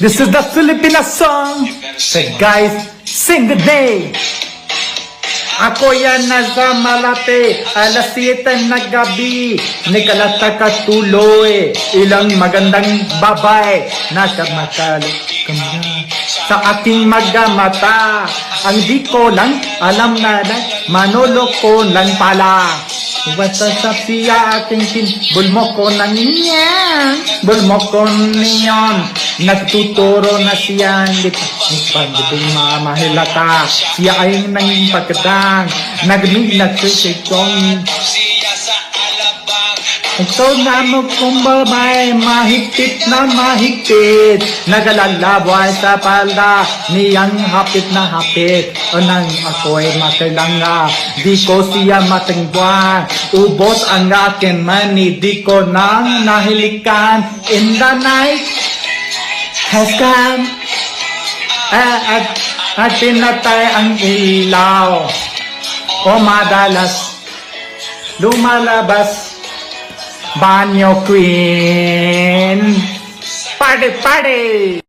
This is the Filipino song. Say guys, sing the day. Ako yan nasa Malate, alas 7 na gabi, nikalata ka tuloy, ilang magandang babae, nakamakalo sa aking magamata, ang di ko lang alam na manuloko lang pala. Basta sa siya aking bulmo ko na niya, bulmo ko niyon, nagtuturo na siya, hindi pa mamahilata, siya ay nanging pagkatang, nagsisikong. Ito na mo kung babae, mahigpit na mahigpit, nagalalabay sa palda, niyang hapit na hapit, o nang ako'y makalanga, di ko siya matingbuan, ubos ang akin money, di ko nang nahilikan, in the night has come, at pinatay ang ilaw, o madalas lumalabas, Banyo Queen! Party, party!